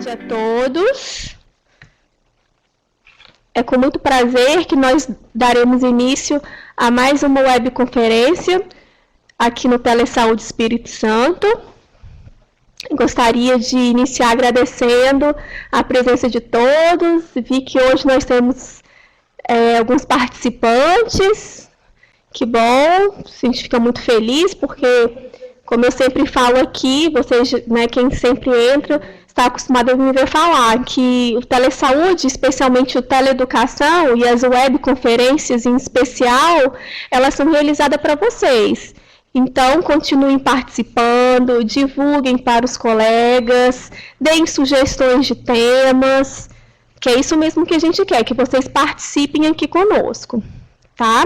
tarde a todos. É com muito prazer que nós daremos início a mais uma webconferência aqui no Telesaúde Espírito Santo. Gostaria de iniciar agradecendo a presença de todos. Vi que hoje nós temos alguns participantes. Que bom, a gente fica muito feliz, porque, como eu sempre falo aqui, vocês, né, quem sempre entra, está acostumado a me ver falar que o Telesaúde, especialmente o Teleeducação e as webconferências em especial, elas são realizadas para vocês. Então, continuem participando, divulguem para os colegas, deem sugestões de temas, que é isso mesmo que a gente quer, que vocês participem aqui conosco, tá?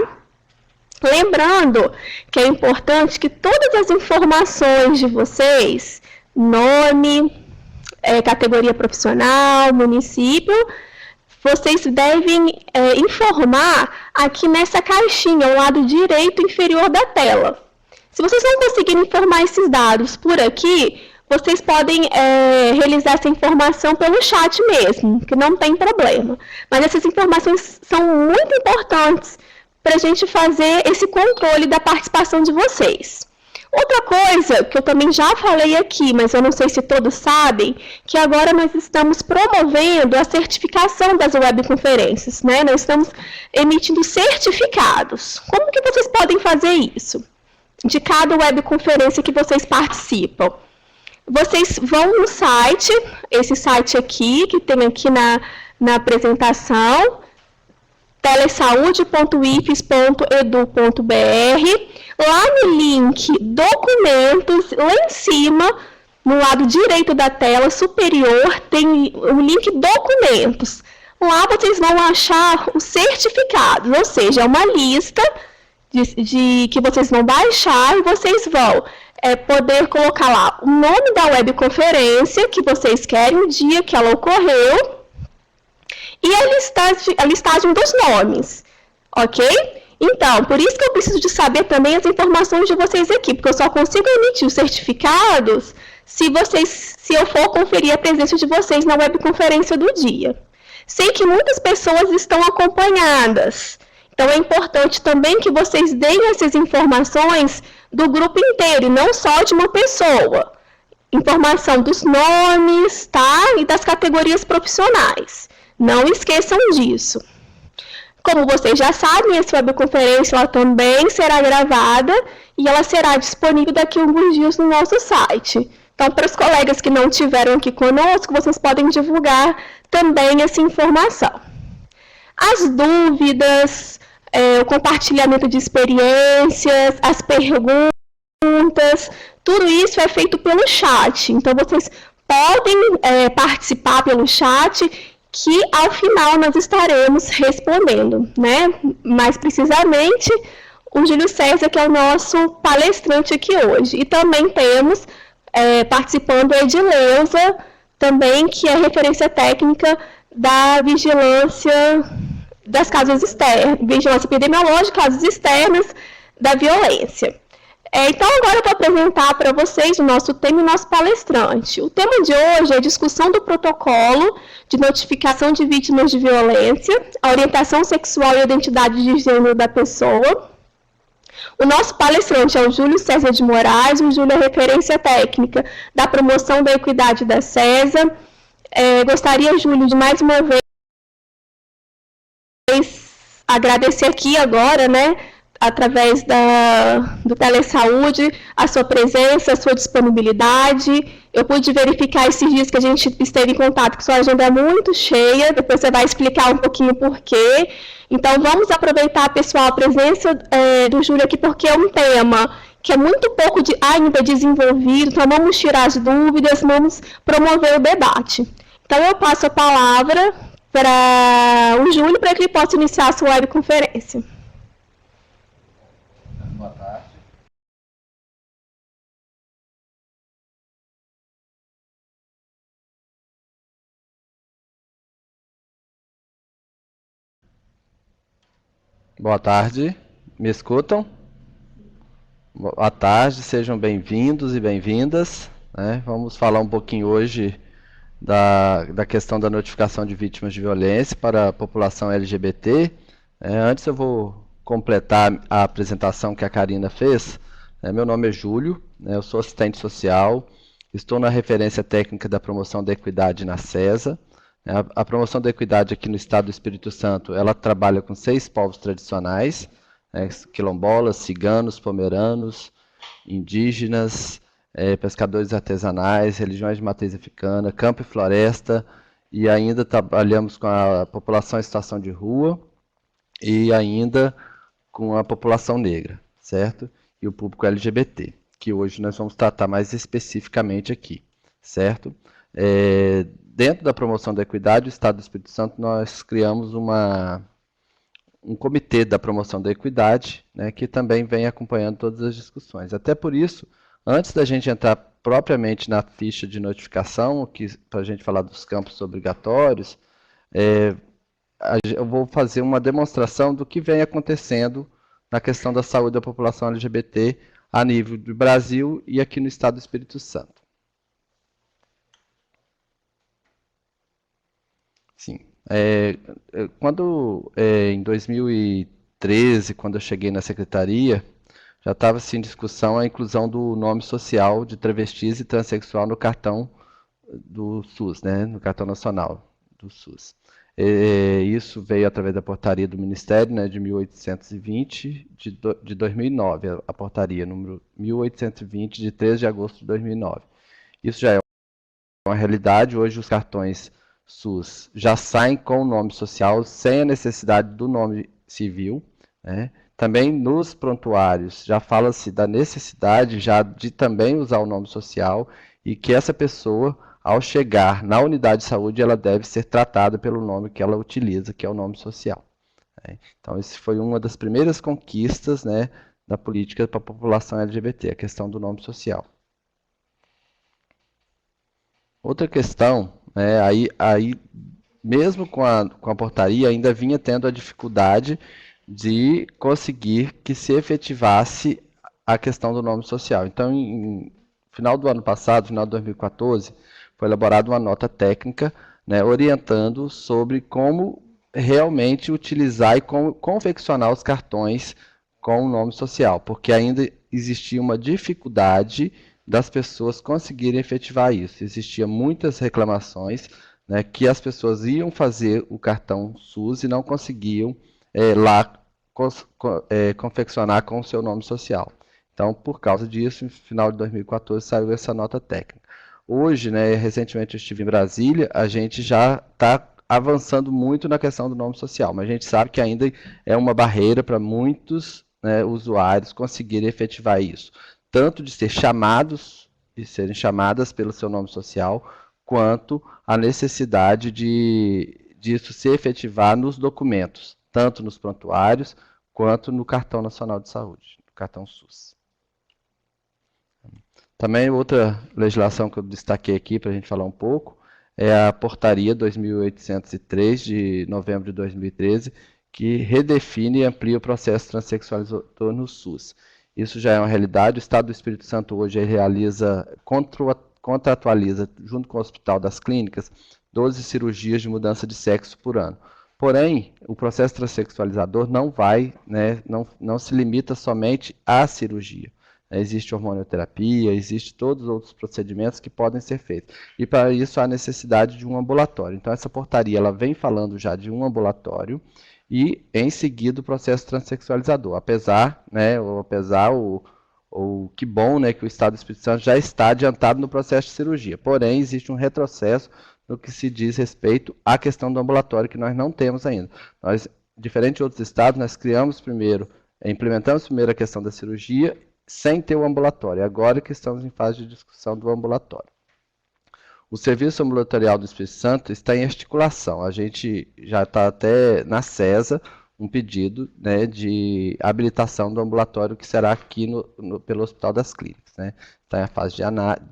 Lembrando que é importante que todas as informações de vocês, nome, categoria profissional, município, vocês devem informar aqui nessa caixinha, ao lado direito inferior da tela. Se vocês não conseguirem informar esses dados por aqui, vocês podem realizar essa informação pelo chat mesmo, que não tem problema. Mas essas informações são muito importantes para a gente fazer esse controle da participação de vocês. Outra coisa que eu também já falei aqui, mas eu não sei se todos sabem, que agora nós estamos promovendo a certificação das webconferências, né? Nós estamos emitindo certificados. Como que vocês podem fazer isso? De cada webconferência que vocês participam. Vocês vão no site, esse site aqui, que tem aqui na apresentação, telesaude.ifes.edu.br. Lá no link Documentos, lá em cima, no lado direito da tela superior, tem o link Documentos. Lá vocês vão achar os certificados, ou seja, é uma lista que vocês vão baixar e vocês vão poder colocar lá o nome da webconferência que vocês querem, o dia que ela ocorreu, e a listagem dos nomes, ok? Então, por isso que eu preciso de saber também as informações de vocês aqui, porque eu só consigo emitir os certificados se eu for conferir a presença de vocês na webconferência do dia. Sei que muitas pessoas estão acompanhadas, então é importante também que vocês deem essas informações do grupo inteiro, e não só de uma pessoa. Informação dos nomes, tá? E das categorias profissionais. Não esqueçam disso. Como vocês já sabem, essa webconferência ela também será gravada e ela será disponível daqui a alguns dias no nosso site. Então, para os colegas que não estiveram aqui conosco, vocês podem divulgar também essa informação. As dúvidas, o compartilhamento de experiências, as perguntas, tudo isso é feito pelo chat. Então, vocês podem participar pelo chat, que ao final nós estaremos respondendo, né? Mais precisamente, o Júlio César, que é o nosso palestrante aqui hoje. E também temos participando a Edileuza, também, que é referência técnica da vigilância das causas externas, vigilância epidemiológica, causas externas da violência. Então, agora eu vou apresentar para vocês o nosso tema e o nosso palestrante. O tema de hoje é a discussão do protocolo de notificação de vítimas de violência, a orientação sexual e a identidade de gênero da pessoa. O nosso palestrante é o Júlio César de Moraes, o Júlio é referência técnica da promoção da equidade da CESA. Gostaria, Júlio, de mais uma vez agradecer aqui agora, né, através do Telesaúde, a sua presença, a sua disponibilidade. Eu pude verificar esses dias que a gente esteve em contato, que sua agenda é muito cheia, depois você vai explicar um pouquinho por quê. Então, vamos aproveitar, pessoal, a presença do Júlio aqui, porque é um tema que é muito pouco ainda desenvolvido, então vamos tirar as dúvidas, vamos promover o debate. Então, eu passo a palavra para o Júlio, para que ele possa iniciar a sua webconferência. Boa tarde. Boa tarde, me escutam? Boa tarde, sejam bem-vindos e bem-vindas. Vamos falar um pouquinho hoje da questão da notificação de vítimas de violência para a população LGBT. Antes eu vou completar a apresentação que a Karina fez. Meu nome é Júlio, eu sou assistente social, estou na referência técnica da promoção da equidade na CESA. A promoção da equidade aqui no estado do Espírito Santo, ela trabalha com 6 povos tradicionais, quilombolas, ciganos, pomeranos, indígenas, pescadores artesanais, religiões de matriz africana, campo e floresta, e ainda trabalhamos com a população em situação de rua e ainda com a população negra, certo? E o público LGBT, que hoje nós vamos tratar mais especificamente aqui, certo? Dentro da promoção da equidade, o Estado do Espírito Santo, nós criamos um comitê da promoção da equidade, né, que também vem acompanhando todas as discussões. Até por isso, antes da gente entrar propriamente na ficha de notificação, para a gente falar dos campos obrigatórios, eu vou fazer uma demonstração do que vem acontecendo na questão da saúde da população LGBT a nível do Brasil e aqui no Estado do Espírito Santo. Sim. Em 2013, quando eu cheguei na secretaria, já estava em discussão a inclusão do nome social de travestis e transexual no cartão do SUS, né, no cartão nacional do SUS. Isso veio através da portaria do Ministério, né, de 1820 de 2009, a portaria número 1820 de 13 de agosto de 2009. Isso já é uma realidade. Hoje os cartões SUS já saem com o nome social, sem a necessidade do nome civil, né? Também nos prontuários já fala-se da necessidade já de também usar o nome social e que essa pessoa, ao chegar na unidade de saúde, ela deve ser tratada pelo nome que ela utiliza, que é o nome social. Então, isso foi uma das primeiras conquistas, né, da política para a população LGBT, a questão do nome social. Outra questão, aí mesmo com a portaria, ainda vinha tendo a dificuldade de conseguir que se efetivasse a questão do nome social. Então, no final do ano passado, final de 2014, foi elaborada uma nota técnica, né, orientando sobre como realmente utilizar e como confeccionar os cartões com o nome social, porque ainda existia uma dificuldade das pessoas conseguirem efetivar isso. Existiam muitas reclamações, né, que as pessoas iam fazer o cartão SUS e não conseguiam lá confeccionar com o seu nome social. Então, por causa disso, no final de 2014 saiu essa nota técnica. Hoje, né, recentemente eu estive em Brasília, a gente já está avançando muito na questão do nome social, mas a gente sabe que ainda é uma barreira para muitos, né, usuários conseguirem efetivar isso. Tanto de ser chamados, de serem chamadas pelo seu nome social, quanto a necessidade disso se efetivar nos documentos, tanto nos prontuários, quanto no Cartão Nacional de Saúde, no cartão SUS. Também outra legislação que eu destaquei aqui para a gente falar um pouco é a Portaria 2803 de novembro de 2013, que redefine e amplia o processo transexualizador no SUS. Isso já é uma realidade. O Estado do Espírito Santo hoje realiza, contratualiza, junto com o Hospital das Clínicas, 12 cirurgias de mudança de sexo por ano. Porém, o processo transexualizador não se limita somente à cirurgia. Existe hormonioterapia, existe todos os outros procedimentos que podem ser feitos. E para isso há necessidade de um ambulatório. Então essa portaria ela vem falando já de um ambulatório e em seguida o processo transexualizador. Que bom, né, que o Estado do Espírito Santo já está adiantado no processo de cirurgia. Porém, existe um retrocesso no que se diz respeito à questão do ambulatório, que nós não temos ainda. Nós, diferente de outros estados, nós implementamos primeiro a questão da cirurgia sem ter o ambulatório. Agora que estamos em fase de discussão do ambulatório. O serviço ambulatorial do Espírito Santo está em articulação. A gente já está até na CESA um pedido, né, de habilitação do ambulatório que será aqui pelo Hospital das Clínicas. Né? Está em fase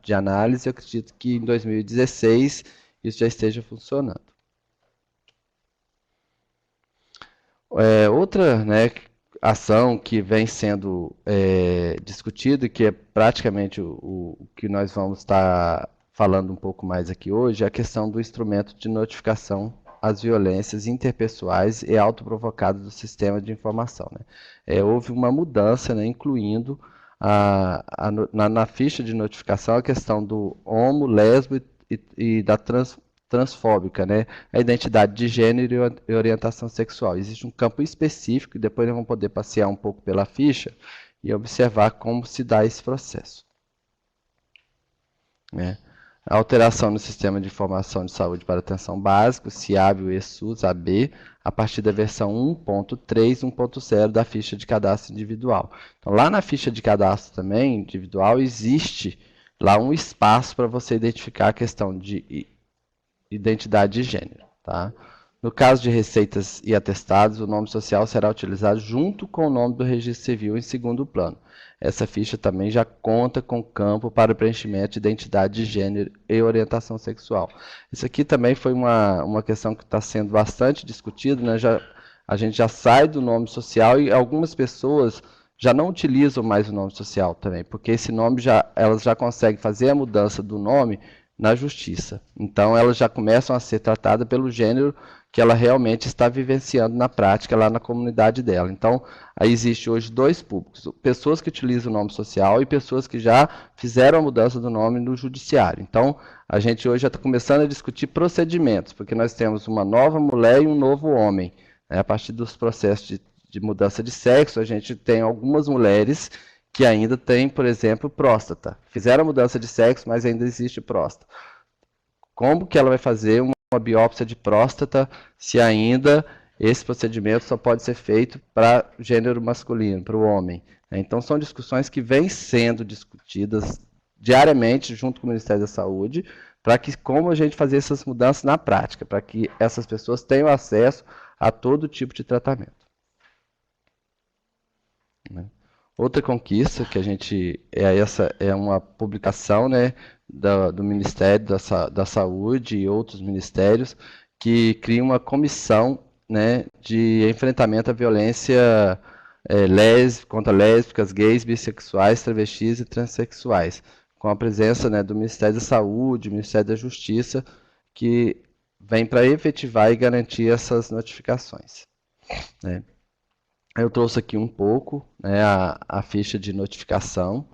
de análise. Eu acredito que em 2016 isso já esteja funcionando. Outra, né, ação que vem sendo discutida, que é praticamente o que nós vamos estar falando um pouco mais aqui hoje, é a questão do instrumento de notificação às violências interpessoais e autoprovocadas do sistema de informação, né? Houve uma mudança, né, incluindo na ficha de notificação a questão do homo, lesbo e da transfóbica, né? A identidade de gênero e orientação sexual. Existe um campo específico, e depois nós vamos poder passear um pouco pela ficha e observar como se dá esse processo, né? A alteração no Sistema de Informação de Saúde para Atenção Básica, SIAB, o ESUS, AB, a partir da versão 1.3, 1.0 da ficha de cadastro individual. Então, lá na ficha de cadastro também, individual, existe lá um espaço para você identificar a questão de identidade de gênero, tá? No caso de receitas e atestados, o nome social será utilizado junto com o nome do registro civil em segundo plano. Essa ficha também já conta com campo para o preenchimento de identidade de gênero e orientação sexual. Isso aqui também foi uma questão que está sendo bastante discutida, né? A gente já sai do nome social e algumas pessoas já não utilizam mais o nome social também, porque esse nome elas já conseguem fazer a mudança do nome na justiça. Então, elas já começam a ser tratadas pelo gênero que ela realmente está vivenciando na prática lá na comunidade dela. Então, aí existe hoje dois públicos, pessoas que utilizam o nome social e pessoas que já fizeram a mudança do nome no judiciário. Então, a gente hoje já está começando a discutir procedimentos, porque nós temos uma nova mulher e um novo homem, né? A partir dos processos de mudança de sexo, a gente tem algumas mulheres que ainda têm, por exemplo, próstata. Fizeram a mudança de sexo, mas ainda existe próstata. Como que ela vai fazer uma biópsia de próstata se ainda esse procedimento só pode ser feito para gênero masculino, para o homem? Então, são discussões que vêm sendo discutidas diariamente junto com o Ministério da Saúde, para que como a gente fazer essas mudanças na prática, para que essas pessoas tenham acesso a todo tipo de tratamento. Outra conquista que a gente é uma publicação, né, do Ministério da Saúde e outros ministérios que cria uma comissão, né, de enfrentamento à violência contra lésbicas, gays, bissexuais, travestis e transexuais, com a presença, né, do Ministério da Saúde, Ministério da Justiça, que vem para efetivar e garantir essas notificações, né? Eu trouxe aqui um pouco, né, a ficha de notificação,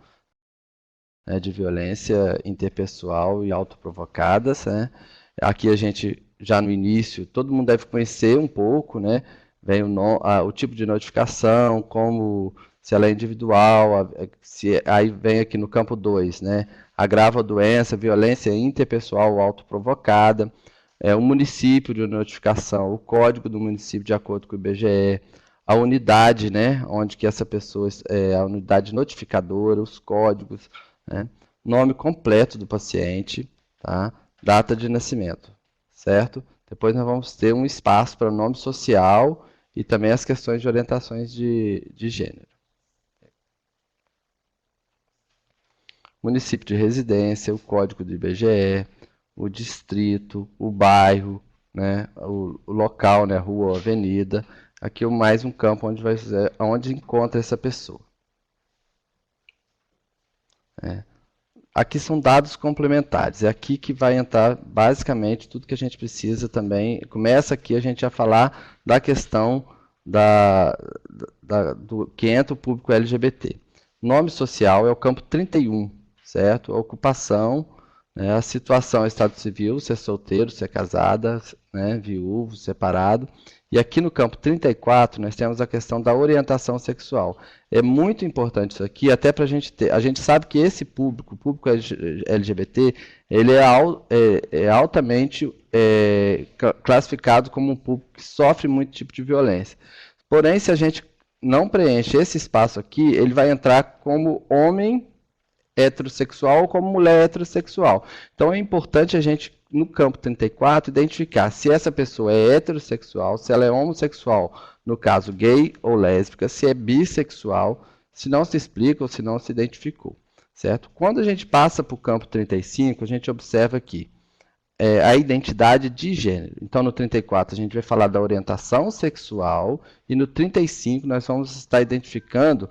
né, de violência interpessoal e autoprovocadas, né? Aqui a gente, já no início, todo mundo deve conhecer um pouco, né? Vem o tipo de notificação, se ela é individual, aí vem aqui no campo 2, né? Agravo a doença, violência interpessoal ou autoprovocada, o município de notificação, o código do município de acordo com o IBGE, a unidade, né, onde que essa pessoa, a unidade notificadora, os códigos, né, nome completo do paciente, tá, data de nascimento, certo? Depois nós vamos ter um espaço para o nome social e também as questões de orientações de gênero. Município de residência, o código do IBGE, o distrito, o bairro, né, o local, né, rua ou avenida. Aqui mais um campo onde encontra essa pessoa. Aqui são dados complementares. É aqui que vai entrar basicamente tudo que a gente precisa também. Começa aqui a gente a falar da questão do que entra o público LGBT. Nome social é o campo 31, certo? A ocupação, né, a situação, estado civil, se é solteiro, se é casada, né, viúvo, separado. E aqui no campo 34, nós temos a questão da orientação sexual. É muito importante isso aqui, até para a gente ter... A gente sabe que esse público, o público LGBT, ele é altamente classificado como um público que sofre muito tipo de violência. Porém, se a gente não preenche esse espaço aqui, ele vai entrar como homem heterossexual ou como mulher heterossexual. Então, é importante a gente, no campo 34, identificar se essa pessoa é heterossexual, se ela é homossexual, no caso gay ou lésbica, se é bissexual, se não se explica ou se não se identificou, certo? Quando a gente passa para o campo 35, a gente observa aqui a identidade de gênero. Então, no 34, a gente vai falar da orientação sexual e no 35, nós vamos estar identificando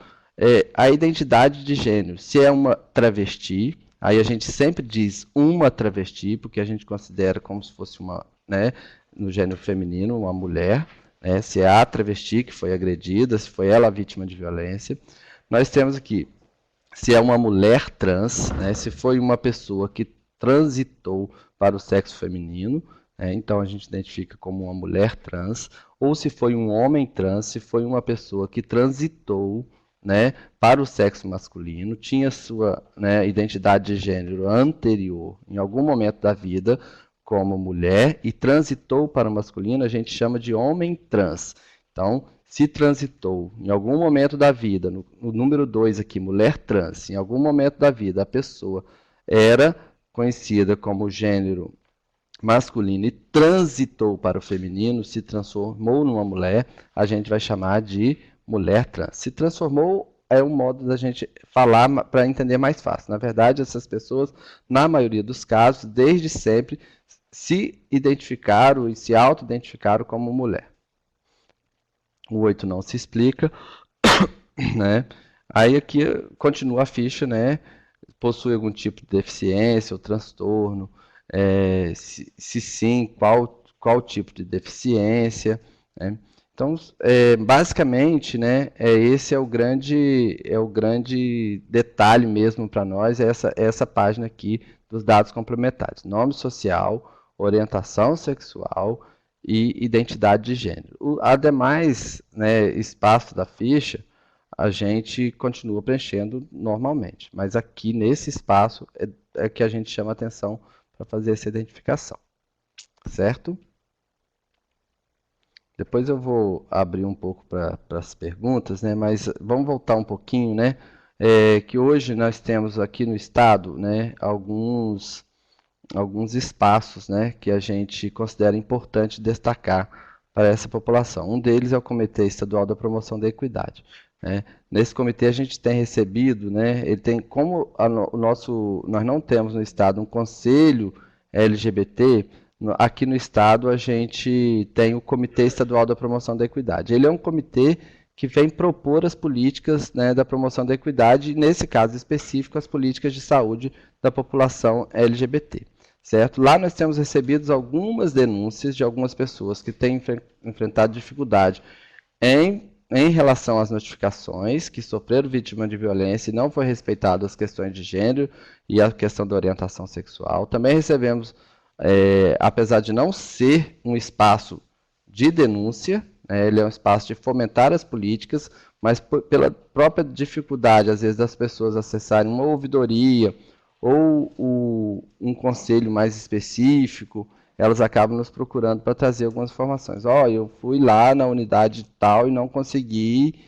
a identidade de gênero. Se é uma travesti, Aí a gente sempre diz uma travesti, porque a gente considera como se fosse uma, né, no gênero feminino, uma mulher, né, se é a travesti que foi agredida, se foi ela a vítima de violência. Nós temos aqui, se é uma mulher trans, né, se foi uma pessoa que transitou para o sexo feminino, então a gente identifica como uma mulher trans, ou se foi um homem trans, se foi uma pessoa que transitou, né, para o sexo masculino, tinha sua, né, identidade de gênero anterior, em algum momento da vida, como mulher, e transitou para o masculino, a gente chama de homem trans. Então, se transitou em algum momento da vida, no número 2 aqui, mulher trans, em algum momento da vida a pessoa era conhecida como gênero masculino e transitou para o feminino, se transformou numa mulher, a gente vai chamar de mulher trans. Se transformou é um modo da gente falar para entender mais fácil. Na verdade, essas pessoas, na maioria dos casos, desde sempre, se identificaram e se auto-identificaram como mulher. O 8 não se explica, né? Aí aqui continua a ficha, né? Possui algum tipo de deficiência ou transtorno, se sim, qual tipo de deficiência, né? Então, basicamente, né, esse é o grande detalhe mesmo para nós, essa página aqui dos dados complementares. Nome social, orientação sexual e identidade de gênero. Ademais, né, espaço da ficha, a gente continua preenchendo normalmente, mas aqui nesse espaço é que a gente chama atenção para fazer essa identificação, certo? Depois eu vou abrir um pouco para as perguntas, né? Mas vamos voltar um pouquinho, né? Que hoje nós temos aqui no estado, né, alguns espaços, né, que a gente considera importante destacar para essa população. Um deles é o Comitê Estadual da Promoção da Equidade, né? Nesse comitê a gente tem recebido, né, ele tem como nós não temos no estado um conselho LGBT. Aqui no estado a gente tem o Comitê Estadual da Promoção da Equidade. Ele é um comitê que vem propor as políticas, né, da promoção da equidade, e nesse caso específico as políticas de saúde da população LGBT. Certo? Lá nós temos recebido algumas denúncias de algumas pessoas que têm enfrentado dificuldade em relação às notificações, que sofreram vítima de violência e não foi respeitado as questões de gênero e a questão da orientação sexual. Também recebemos, apesar de não ser um espaço de denúncia, né, ele é um espaço de fomentar as políticas, mas pela própria dificuldade, às vezes, das pessoas acessarem uma ouvidoria ou um conselho mais específico, elas acabam nos procurando para trazer algumas informações. Eu fui lá na unidade tal e não consegui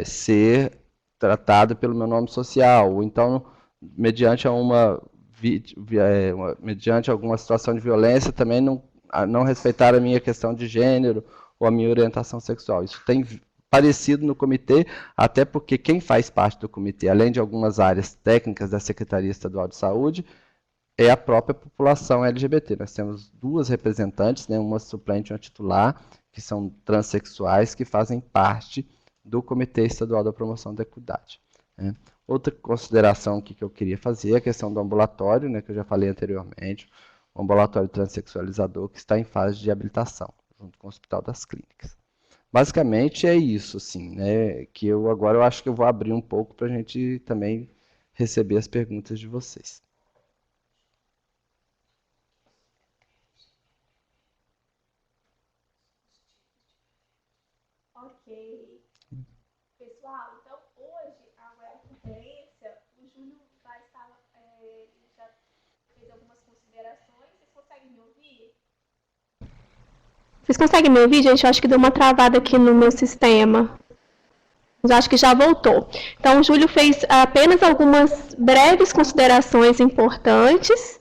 ser tratado pelo meu nome social, ou então, mediante alguma situação de violência, também não respeitar a minha questão de gênero ou a minha orientação sexual. Isso tem parecido no comitê, até porque quem faz parte do comitê, além de algumas áreas técnicas da Secretaria Estadual de Saúde, é a própria população LGBT. Nós temos duas representantes, né, uma suplente e uma titular, que são transexuais, que fazem parte do Comitê Estadual da Promoção da Equidade, né. Outra consideração que eu queria fazer é a questão do ambulatório, né, que eu já falei anteriormente, o ambulatório transexualizador, que está em fase de habilitação, junto com o Hospital das Clínicas. Basicamente é isso, assim, né, que agora eu acho que eu vou abrir um pouco para a gente também receber as perguntas de vocês. Ok. Pessoal, então hoje a webconferência, o Júlio vai estar, já fez algumas considerações. Vocês conseguem me ouvir? Vocês conseguem me ouvir, gente? Eu acho que deu uma travada aqui no meu sistema. Mas acho que já voltou. Então, o Júlio fez apenas algumas breves considerações importantes.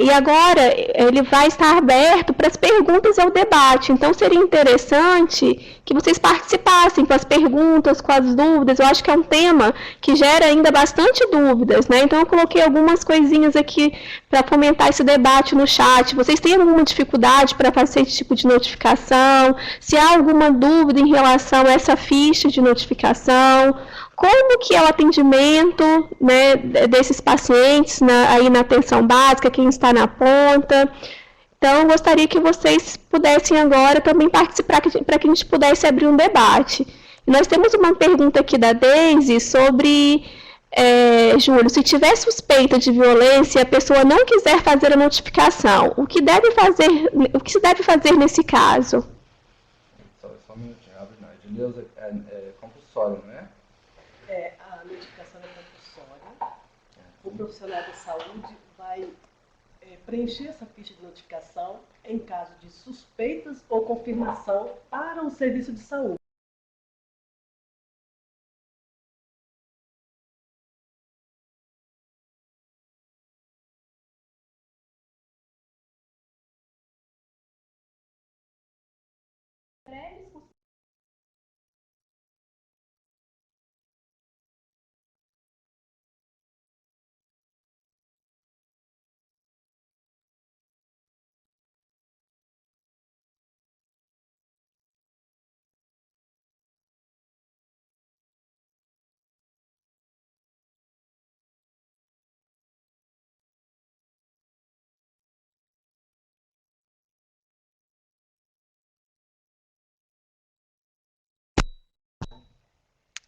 E agora ele vai estar aberto para as perguntas ao debate. Então, seria interessante que vocês participassem com as perguntas, com as dúvidas. Eu acho que é um tema que gera ainda bastante dúvidas, né? Então, eu coloquei algumas coisinhas aqui para fomentar esse debate no chat. Vocês têm alguma dificuldade para fazer esse tipo de notificação? Se há alguma dúvida em relação a essa ficha de notificação, como que é o atendimento, né, desses pacientes aí na atenção básica, quem está na ponta. Então, eu gostaria que vocês pudessem agora também participar, para que a gente pudesse abrir um debate. E nós temos uma pergunta aqui da Deise sobre, Júlio, se tiver suspeita de violência e a pessoa não quiser fazer a notificação, o que se deve fazer nesse caso? Só um minutinho, abre não. Edneuza, é compulsório, não é? A notificação é compulsória. O profissional da saúde vai preencher essa ficha de notificação em caso de suspeitas ou confirmação para o serviço de saúde.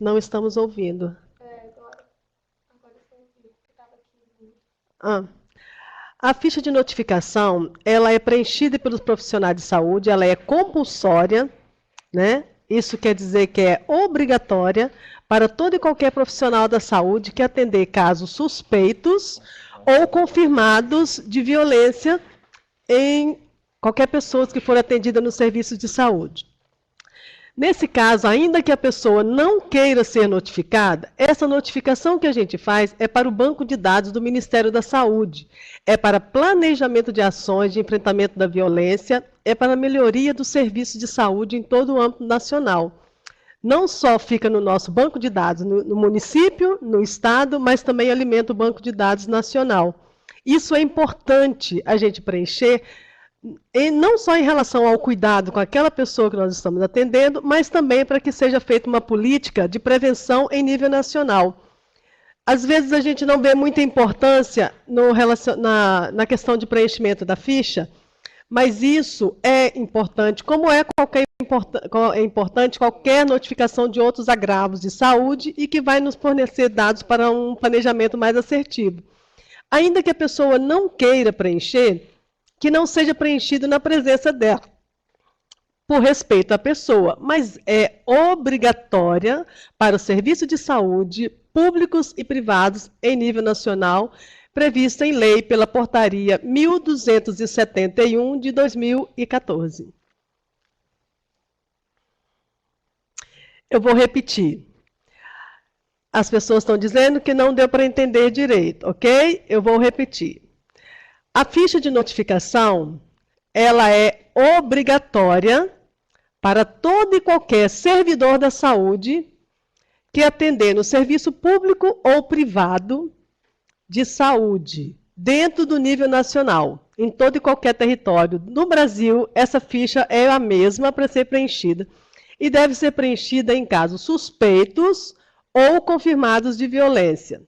Não estamos ouvindo. A ficha de notificação, ela é preenchida pelos profissionais de saúde, ela é compulsória, né? Isso quer dizer que é obrigatória para todo e qualquer profissional da saúde que atender casos suspeitos ou confirmados de violência em qualquer pessoa que for atendida no serviço de saúde. Nesse caso, ainda que a pessoa não queira ser notificada, essa notificação que a gente faz é para o banco de dados do Ministério da Saúde, é para planejamento de ações de enfrentamento da violência, é para a melhoria do serviço de saúde em todo o âmbito nacional. Não só fica no nosso banco de dados, no município, no estado, mas também alimenta o banco de dados nacional. Isso é importante a gente preencher, e não só em relação ao cuidado com aquela pessoa que nós estamos atendendo, mas também para que seja feita uma política de prevenção em nível nacional. Às vezes a gente não vê muita importância na questão de preenchimento da ficha, mas isso é importante, como é importante qualquer notificação de outros agravos de saúde e que vai nos fornecer dados para um planejamento mais assertivo. Ainda que a pessoa não queira preencher, que não seja preenchido na presença dela, por respeito à pessoa, mas é obrigatória para o serviço de saúde, públicos e privados, em nível nacional, prevista em lei pela Portaria 1271 de 2014. Eu vou repetir. As pessoas estão dizendo que não deu para entender direito, ok? Eu vou repetir. A ficha de notificação, ela é obrigatória para todo e qualquer servidor da saúde que atender no serviço público ou privado de saúde, dentro do nível nacional, em todo e qualquer território. No Brasil, essa ficha é a mesma para ser preenchida e deve ser preenchida em casos suspeitos ou confirmados de violência.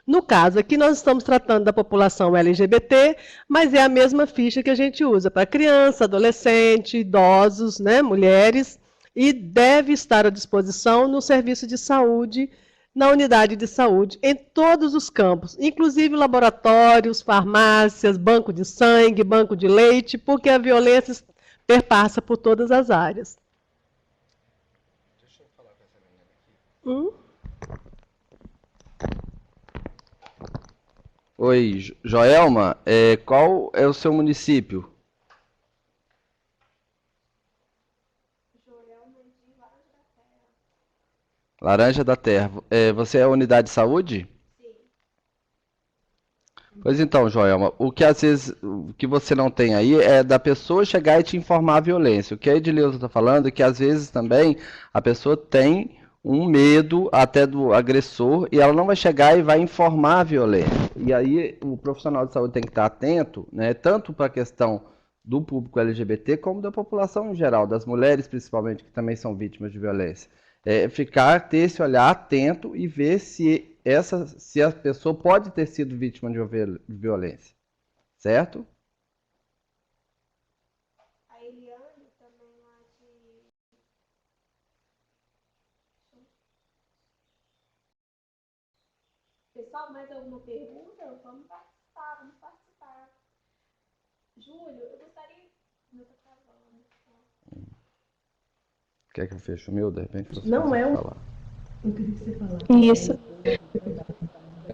No caso aqui, nós estamos tratando da população LGBT, mas é a mesma ficha que a gente usa para criança, adolescente, idosos, né, mulheres, e deve estar à disposição no serviço de saúde, na unidade de saúde, em todos os campos, inclusive laboratórios, farmácias, banco de sangue, banco de leite, porque a violência perpassa por todas as áreas. Deixa eu falar com essa menina aqui. Oi, Joelma, qual é o seu município? Joelma de Laranja da Terra. Laranja da Terra. Você é a unidade de saúde? Sim. Pois então, Joelma, o que às vezes o que você não tem aí é da pessoa chegar e te informar a violência. O que a Edileuza está falando é que às vezes também a pessoa tem um medo até do agressor e ela não vai chegar e vai informar a violência. E aí o profissional de saúde tem que estar atento, né, tanto para a questão do público LGBT como da população em geral, das mulheres principalmente, que também são vítimas de violência. ter esse olhar atento e ver se a pessoa pode ter sido vítima de violência, certo? A Eliane também lá de... Pessoal, mais alguma pergunta? Vamos participar, vamos participar. Júlio, eu gostaria... Não, tá travando. Quer que eu feche o meu? De repente você Não consegue é um- falar. Eu queria que você falasse. Isso.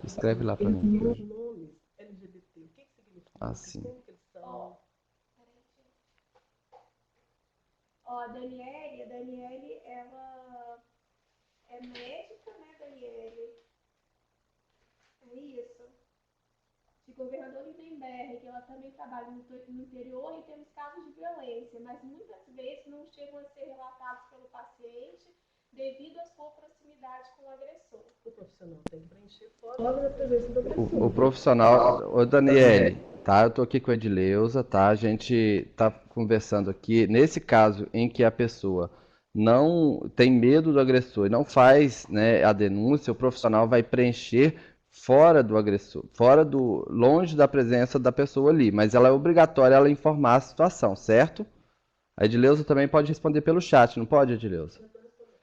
Escreve lá para mim. Os nomes LGBT, o que significa? Ah, sim. Como que eles são? Ó, a Daniele, ela é médica, né, Daniele? É isso. De Governador Lindenberg, que ela também trabalha no interior e temos casos de violência, mas muitas vezes não chegam a ser relatados pelo paciente devido à sua proximidade com o agressor. O profissional tem que preencher fora da presença do agressor. O profissional, ô Daniele, tá? Eu tô aqui com a Edileuza, tá? A gente tá conversando aqui. Nesse caso em que a pessoa não tem medo do agressor e não faz, né, a denúncia, o profissional vai preencher fora do agressor, longe da presença da pessoa ali, mas ela é obrigatória ela informar a situação, certo? A Edileuza também pode responder pelo chat, não pode, Edileuza?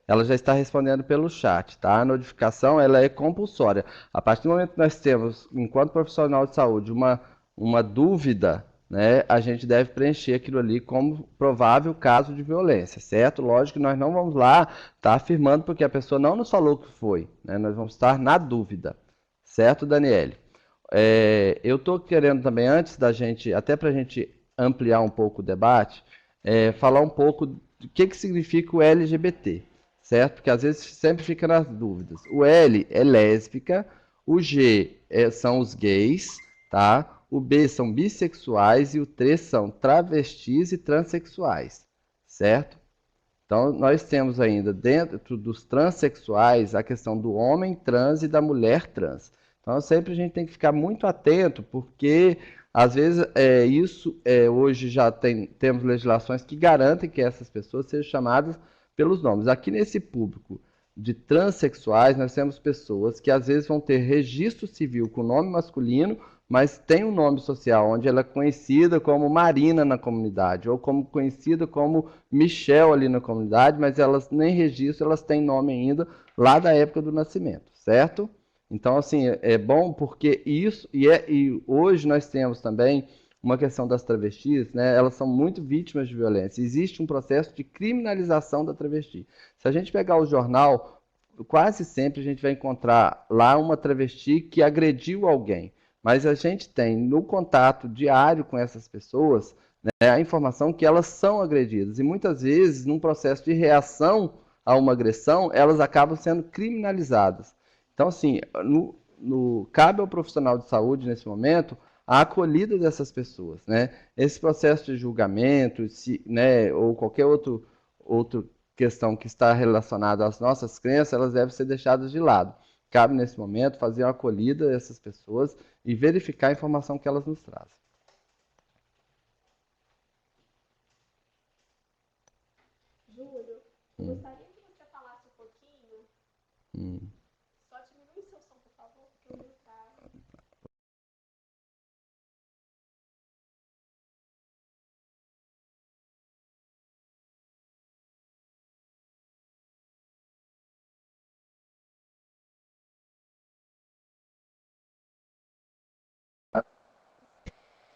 Ela já está respondendo pelo chat, tá? A notificação, ela é compulsória. A partir do momento que nós temos, enquanto profissional de saúde, uma dúvida, né, a gente deve preencher aquilo ali como provável caso de violência, certo? Lógico que nós não vamos lá estar afirmando porque a pessoa não nos falou que foi, né? Nós vamos estar na dúvida, certo, Daniele? Eu estou querendo também, antes da gente, até para a gente ampliar um pouco o debate, falar um pouco do que significa o LGBT, certo? Porque às vezes sempre fica nas dúvidas. O L é lésbica, o G são os gays, tá? O B são bissexuais e o 3 são travestis e transexuais, certo? Então, nós temos ainda dentro dos transexuais a questão do homem trans e da mulher trans. Então, sempre a gente tem que ficar muito atento, porque às vezes hoje já temos legislações que garantem que essas pessoas sejam chamadas pelos nomes. Aqui nesse público de transexuais, nós temos pessoas que às vezes vão ter registro civil com nome masculino, mas tem um nome social, onde ela é conhecida como Marina na comunidade, ou como conhecida como Michel ali na comunidade, mas elas nem registro, elas têm nome ainda lá da época do nascimento, certo? Então, assim, é bom porque isso, e hoje nós temos também uma questão das travestis, né? Elas são muito vítimas de violência. Existe um processo de criminalização da travesti. Se a gente pegar o jornal, quase sempre a gente vai encontrar lá uma travesti que agrediu alguém. Mas a gente tem no contato diário com essas pessoas, né, a informação que elas são agredidas. E muitas vezes, num processo de reação a uma agressão, elas acabam sendo criminalizadas. Então, assim, cabe ao profissional de saúde, nesse momento, a acolhida dessas pessoas, né? Esse processo de julgamento, né, ou qualquer outra questão que está relacionada às nossas crenças, elas devem ser deixadas de lado. Cabe, nesse momento, fazer uma acolhida dessas pessoas e verificar a informação que elas nos trazem. Júlio, gostaria que você falasse um pouquinho. Só diminui seu som, por favor, porque o meu tá...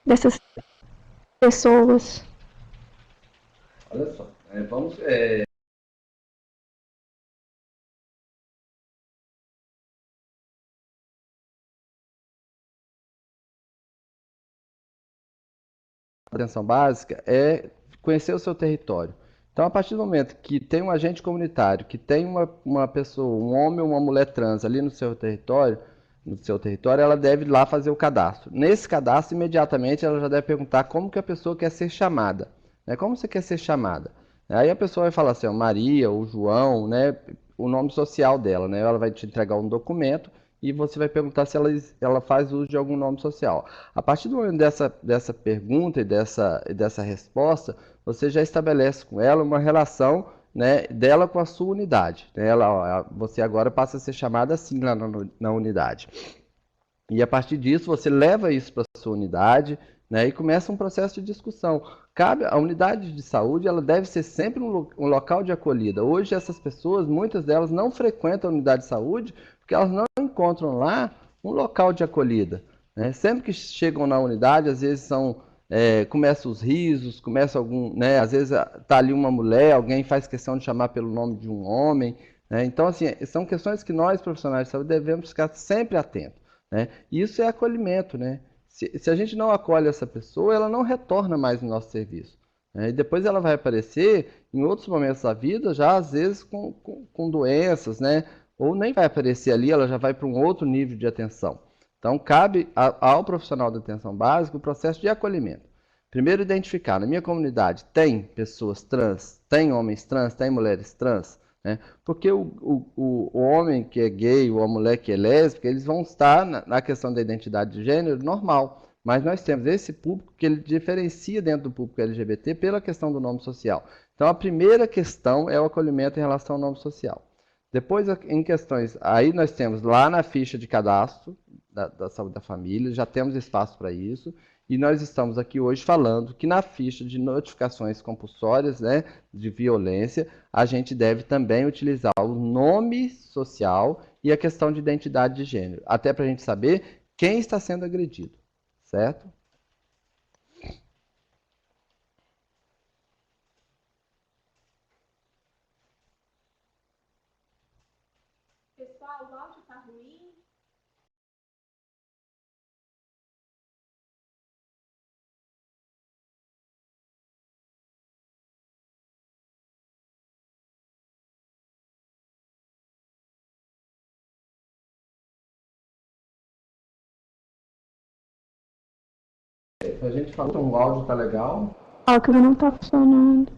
Dessas pessoas. Olha só, vamos... atenção básica é conhecer o seu território. Então, a partir do momento que tem um agente comunitário, que tem uma pessoa, um homem ou uma mulher trans ali no seu território, ela deve ir lá fazer o cadastro. Nesse cadastro, imediatamente, ela já deve perguntar como que a pessoa quer ser chamada. Né? Como você quer ser chamada? Aí a pessoa vai falar assim, ó, Maria ou João, né? O nome social dela. Né? Ela vai te entregar um documento e você vai perguntar se ela faz uso de algum nome social. A partir do momento dessa pergunta e dessa resposta, você já estabelece com ela uma relação né, dela com a sua unidade. Você agora passa a ser chamada assim lá na unidade. E a partir disso, você leva isso para a sua unidade, né, e começa um processo de discussão. Cabe a unidade de saúde, ela deve ser sempre um local de acolhida. Hoje, essas pessoas, muitas delas não frequentam a unidade de saúde porque elas não encontram lá um local de acolhida. Né? Sempre que chegam na unidade, às vezes começam os risos, começa algum, né, às vezes está ali uma mulher, alguém faz questão de chamar pelo nome de um homem. Né? Então, assim, são questões que nós, profissionais de saúde, devemos ficar sempre atentos. Né? Isso é acolhimento, né? Se a gente não acolhe essa pessoa, ela não retorna mais no nosso serviço. Né? E depois ela vai aparecer em outros momentos da vida, já às vezes com doenças, né? Ou nem vai aparecer ali, ela já vai para um outro nível de atenção. Então, cabe ao profissional da atenção básica o processo de acolhimento. Primeiro, identificar, na minha comunidade, tem pessoas trans, tem homens trans, tem mulheres trans, né? Porque o homem que é gay ou a mulher que é lésbica, eles vão estar na questão da identidade de gênero normal. Mas nós temos esse público que ele diferencia dentro do público LGBT pela questão do nome social. Então, a primeira questão é o acolhimento em relação ao nome social. Depois, em questões, aí nós temos lá na ficha de cadastro da saúde da família, já temos espaço para isso. E nós estamos aqui hoje falando que na ficha de notificações compulsórias, né, de violência, a gente deve também utilizar o nome social e a questão de identidade de gênero, até para a gente saber quem está sendo agredido, certo? Pessoal, o áudio está ruim? A gente falou que o áudio está legal. Ó, que não está funcionando.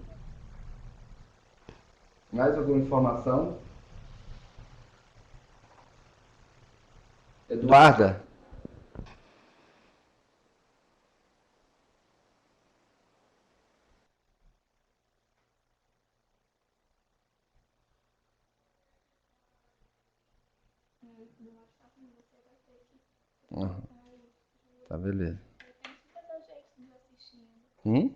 Mais alguma informação? Eduarda? Tá, beleza. Hum?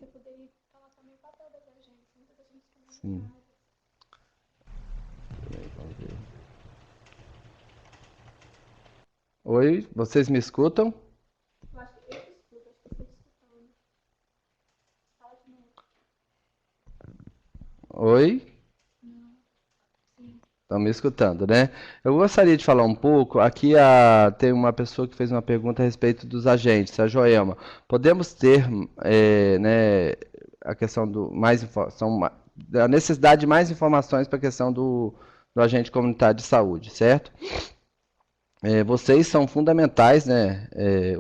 Sim. Oi, vocês me escutam? Oi? Estão me escutando, né? Eu gostaria de falar um pouco. Aqui tem uma pessoa que fez uma pergunta a respeito dos agentes, a Joelma. Podemos ter né, a questão da necessidade de mais informações para a questão do agente comunitário de saúde, certo? Vocês são fundamentais, né?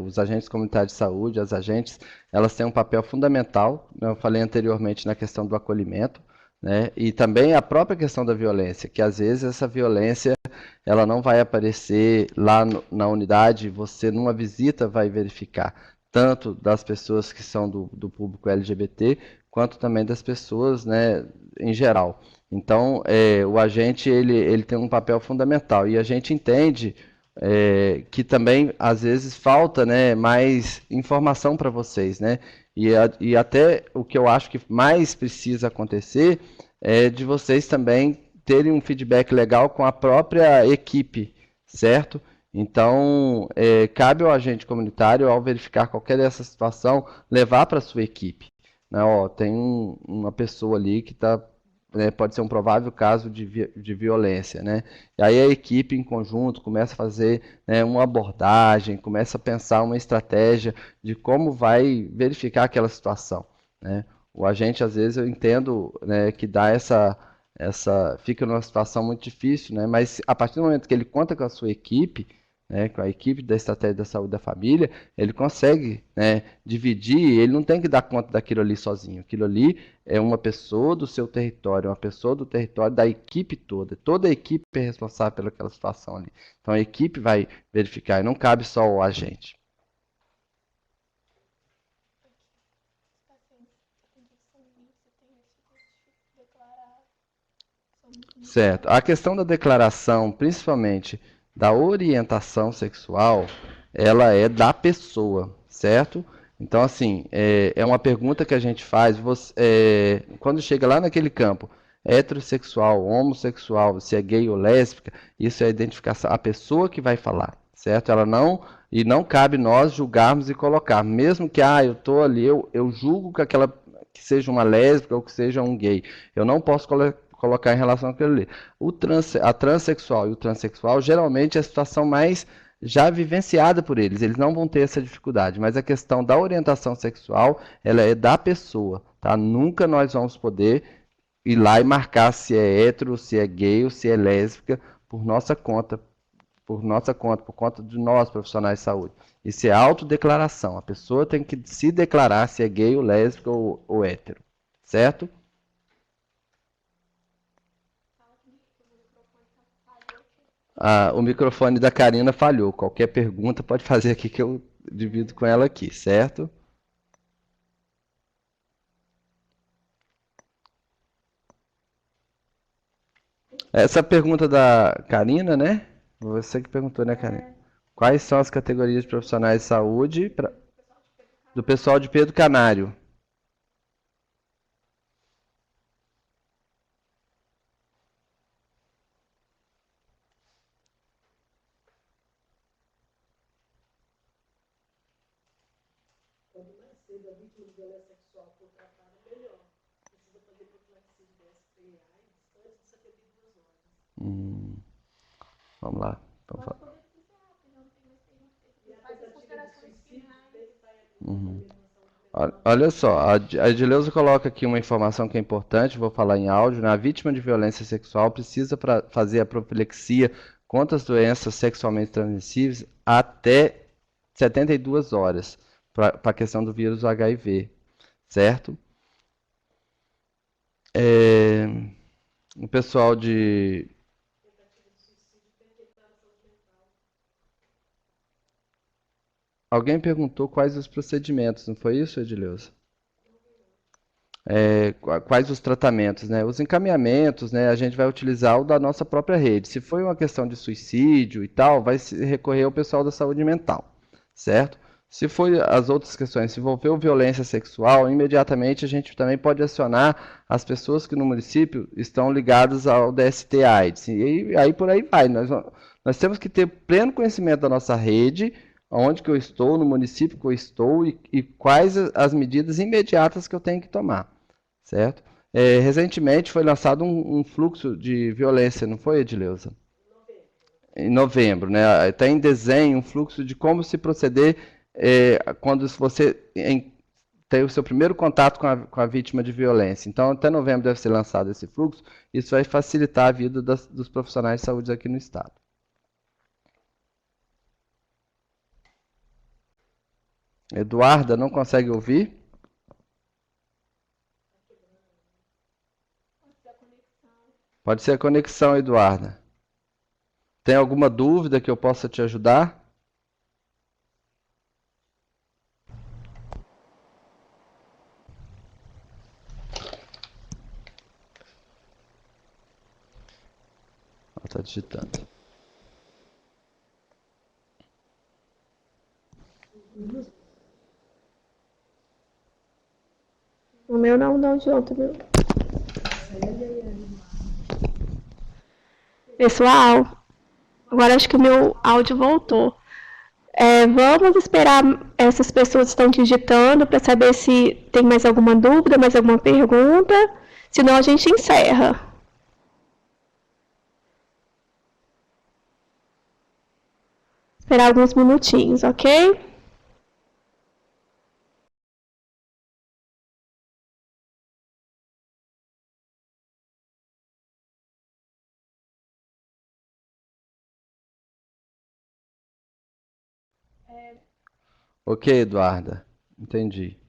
Os agentes comunitários de saúde, as agentes, elas têm um papel fundamental. Né? Eu falei anteriormente na questão do acolhimento, né? E também a própria questão da violência, que às vezes essa violência ela não vai aparecer lá na unidade, você numa visita vai verificar, tanto das pessoas que são do público LGBT, quanto também das pessoas, né, em geral. Então, o agente ele tem um papel fundamental e a gente entende que também às vezes falta, né, mais informação para vocês, né? E até o que eu acho que mais precisa acontecer é de vocês também terem um feedback legal com a própria equipe, certo? Então, cabe ao agente comunitário, ao verificar qualquer dessa situação, levar para a sua equipe. Né? Ó, tem uma pessoa ali que está pode ser um provável caso de violência, né? E aí a equipe em conjunto começa a fazer, né, uma abordagem, começa a pensar uma estratégia de como vai verificar aquela situação, né? O agente, às vezes, eu entendo, né, que dá fica numa situação muito difícil, né? Mas a partir do momento que ele conta com a sua equipe, né, com a equipe da Estratégia da Saúde da Família, ele consegue, né, dividir, ele não tem que dar conta daquilo ali sozinho. Aquilo ali é uma pessoa do seu território, uma pessoa do território da equipe toda a equipe é responsável pelaquela situação ali. Então a equipe vai verificar, e não cabe só ao agente. Certo. A questão da declaração, principalmente da orientação sexual, ela é da pessoa, certo? Então, assim, é uma pergunta que a gente faz, quando chega lá naquele campo, heterossexual, homossexual, se é gay ou lésbica, isso é a identificação, a pessoa que vai falar, certo? E não cabe nós julgarmos e colocar, mesmo que, eu tô ali, eu julgo que seja uma lésbica ou que seja um gay, eu não posso colocar em relação àquilo ali. A transexual e o transexual, geralmente, é a situação mais já vivenciada por eles. Eles não vão ter essa dificuldade. Mas a questão da orientação sexual, ela é da pessoa, tá? Nunca nós vamos poder ir lá e marcar se é hétero, se é gay ou se é lésbica por nossa conta, por conta de nós, profissionais de saúde. Isso é autodeclaração. A pessoa tem que se declarar se é gay ou lésbica ou hétero, certo? O microfone da Karina falhou. Qualquer pergunta pode fazer aqui que eu divido com ela aqui, certo? Essa pergunta da Karina, né? Você que perguntou, né, Karina? Quais são as categorias de profissionais de saúde do pessoal de Pedro Canário? Hum, vamos lá. Vamos falar. Uhum. Olha só, a Edileuza coloca aqui uma informação que é importante, vou falar em áudio, né? A vítima de violência sexual precisa fazer a profilaxia contra as doenças sexualmente transmissíveis até 72 horas, para a questão do vírus HIV, certo? O pessoal de... Alguém perguntou quais os procedimentos, não foi isso, Edileuza? Quais os tratamentos, né? Os encaminhamentos, né? A gente vai utilizar o da nossa própria rede. Se foi uma questão de suicídio e tal, vai se recorrer ao pessoal da saúde mental, certo? Se foi as outras questões, se envolveu violência sexual, imediatamente a gente também pode acionar as pessoas que no município estão ligadas ao DST-AIDS. E aí por aí vai. Nós temos que ter pleno conhecimento da nossa rede, onde que eu estou, no município que eu estou e quais as medidas imediatas que eu tenho que tomar, certo? Recentemente foi lançado um fluxo de violência, não foi, Edileuza? Em novembro, né? Está em desenho um fluxo de como se proceder quando você tem o seu primeiro contato com a vítima de violência. Então, até novembro deve ser lançado esse fluxo. Isso vai facilitar a vida dos profissionais de saúde aqui no estado. Eduarda, não consegue ouvir? Pode ser a conexão, Eduarda. Tem alguma dúvida que eu possa te ajudar? Ela está digitando. O meu não dá de outro, viu? Pessoal, agora acho que o meu áudio voltou. Vamos esperar essas pessoas que estão digitando para saber se tem mais alguma dúvida, mais alguma pergunta. Senão a gente encerra. Esperar alguns minutinhos, ok? Ok, Eduarda. Entendi.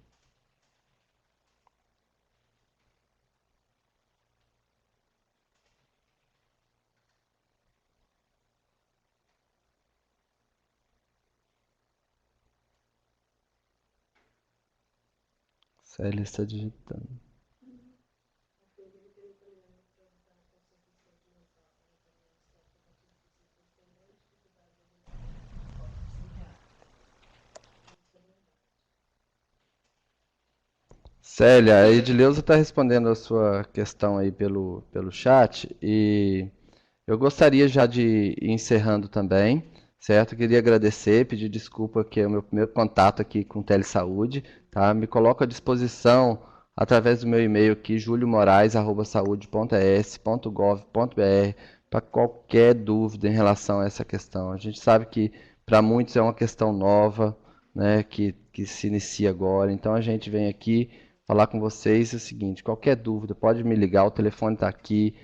Célia está digitando. Célia, a Edileuza está respondendo a sua questão aí pelo chat e eu gostaria já de ir encerrando também, certo? Queria agradecer, pedir desculpa que é o meu primeiro contato aqui com Telesaúde, tá? Me coloco à disposição através do meu e-mail aqui, juliomoraes@saude.es.gov.br, para qualquer dúvida em relação a essa questão. A gente sabe que para muitos é uma questão nova, né, que se inicia agora, então a gente vem aqui falar com vocês o seguinte: qualquer dúvida, pode me ligar, o telefone está aqui,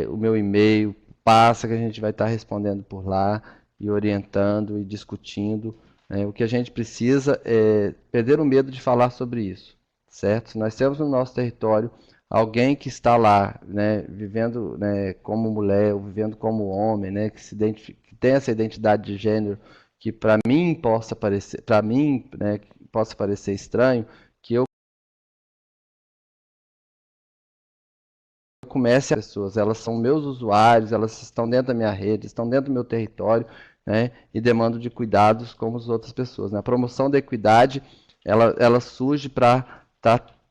o meu e-mail, passa que a gente vai estar respondendo por lá e orientando e discutindo. Né? O que a gente precisa é perder o medo de falar sobre isso, certo? Se nós temos no nosso território alguém que está lá, né, vivendo, né, como mulher ou vivendo como homem, né, que tem essa identidade de gênero que para mim possa parecer, para mim, né, possa parecer estranho, que eu comece as pessoas, elas são meus usuários, elas estão dentro da minha rede, estão dentro do meu território, né, e demando de cuidados como as outras pessoas. Né? A promoção da equidade, ela surge para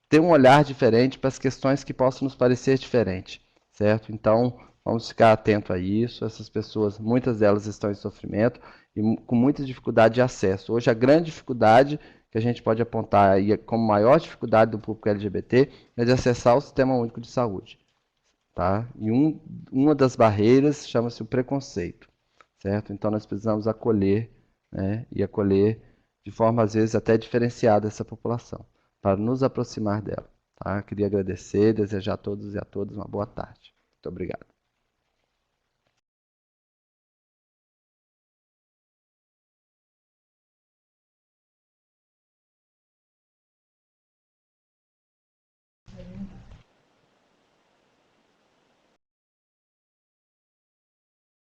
ter um olhar diferente para as questões que possam nos parecer diferentes, certo? Então, vamos ficar atento a isso. Essas pessoas, muitas delas estão em sofrimento e com muita dificuldade de acesso. Hoje, a grande dificuldade que a gente pode apontar aí como maior dificuldade do público LGBT é de acessar o Sistema Único de Saúde. Tá? E uma das barreiras chama-se o preconceito, certo? Então nós precisamos acolher, né, e acolher de forma às vezes até diferenciada essa população, para nos aproximar dela. Tá? Queria agradecer, desejar a todos e a todas uma boa tarde. Muito obrigado.